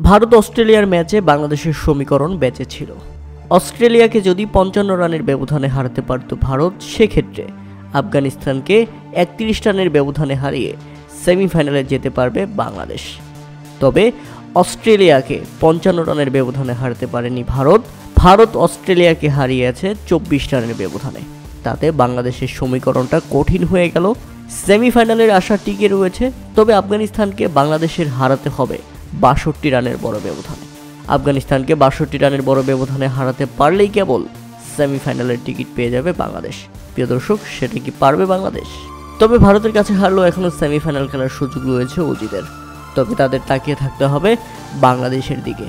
ভারত অস্ট্রেলিয়ার ম্যাচে বাংলাদেশের সমীকরণ বেঁচে ছিল। অস্ট্রেলিয়াকে যদি ৫৫ রানের ব্যবধানে হারাতে পারত ভারত, সেক্ষেত্রে আফগানিস্তানকে ৩১ রানের ব্যবধানে হারিয়ে সেমিফাইনালে যেতে পারবে বাংলাদেশ। তবে অস্ট্রেলিয়াকে ৫৫ রানের ব্যবধানে হারাতে পারেনি ভারত অস্ট্রেলিয়াকে হারিয়েছে ২৪ রানের ব্যবধানে। তাতে বাংলাদেশের সমীকরণটা কঠিন হয়ে গেল। সেমিফাইনালের আশা টিকে রয়েছে, তবে আফগানিস্তানকে বাংলাদেশের হারাতে হবে ৬২ রানের বড় ব্যবধানে। আফগানিস্তানকে ৬২ রানের বড় ব্যবধানে হারাতে পারলেই কেবল সেমিফাইনালের টিকিট পেয়ে যাবে বাংলাদেশ। প্রিয় দর্শক, সেটা কি পারবে বাংলাদেশ? তবে ভারতের কাছে হারলেও এখনও সেমিফাইনাল খেলার সুযোগ রয়েছে অজিদের। তবে তাদের তাকিয়ে থাকতে হবে বাংলাদেশের দিকে।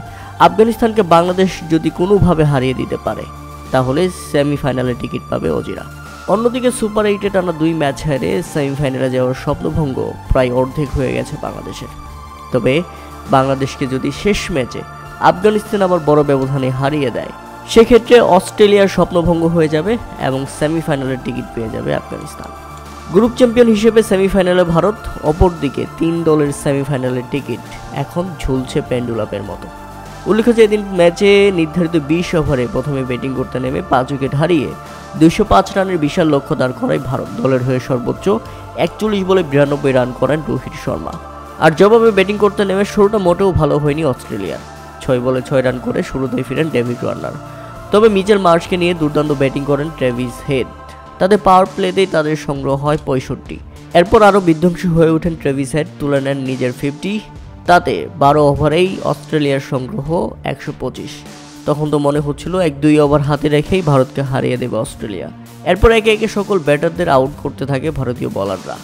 আফগানিস্তানকে বাংলাদেশ যদি কোনোভাবে হারিয়ে দিতে পারে, তাহলে সেমিফাইনালে টিকিট পাবে অজিরা। অন্যদিকে সুপার 8-এ টানা 2 ম্যাচ হেরে সেমিফাইনালে যাওয়ার স্বপ্নভঙ্গ প্রায় অর্ধেক হয়ে গেছে বাংলাদেশের। তবে বাংলাদেশকে যদি শেষ ম্যাচে আফগানিস্তান আবার বড় ব্যবধানে হারিয়ে দেয়, সেক্ষেত্রে অস্ট্রেলিয়ার স্বপ্নভঙ্গ হয়ে যাবে এবং সেমিফাইনালের টিকিট পেয়ে যাবে আফগানিস্তান। গ্রুপ চ্যাম্পিয়ন হিসেবে সেমিফাইনালে ভারত, অপরদিকে 3 দলের সেমিফাইনালের টিকিট এখন ঝুলছে পেন্ডুলামের মতো। উল্লেখ্য যে এদিন ম্যাচে নির্ধারিত 20 ওভারে প্রথমে ব্যাটিং করতে নেমে 5 উইকেট হারিয়ে 205 রানের বিশাল লক্ষ্য দাঁড় করায় ভারত। দলের হয়ে সর্বোচ্চ 41 বলে 92 রান করেন রোহিত শর্মা। আর জবাবে ব্যাটিং করতে নেমে শুরুটা মোটেও ভালো হয়নি অস্ট্রেলিয়ার। 6 বলে 6 রান করে শুরুতেই ফিরেন ডেভিড ওয়ার্নার। তবে মিচেল মার্শকে নিয়ে দুর্দান্ত ব্যাটিং করেন ট্রেভিস হেড। তাদের পাওয়ার প্লেতেই তাদের সংগ্রহ হয় 65। এরপর আরও বিধ্বংসী হয়ে ওঠেন ট্রেভিস হেড, তুলে নেন নিজের 50। তাতে 12 ওভারেই অস্ট্রেলিয়ার সংগ্রহ 125। তখন তো মনে হচ্ছিল 1-2 ওভার হাতে রেখেই ভারতকে হারিয়ে দেবে অস্ট্রেলিয়া। এরপর একে একে সকল ব্যাটারদের আউট করতে থাকে ভারতীয় বোলাররা।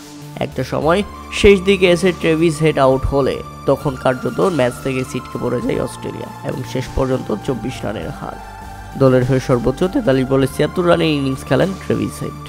একটা সময় শেষ দিকে এসে ট্রেভিস হেড আউট হলে তখন কার্যত ম্যাচ থেকে ছিটকে পড়ে যায় অস্ট্রেলিয়া এবং শেষ পর্যন্ত 24 রানের হার। দলের হয়ে সর্বোচ্চ 43 বলে 76 রানের ইনিংস খেলেন ট্রেভিস হেড।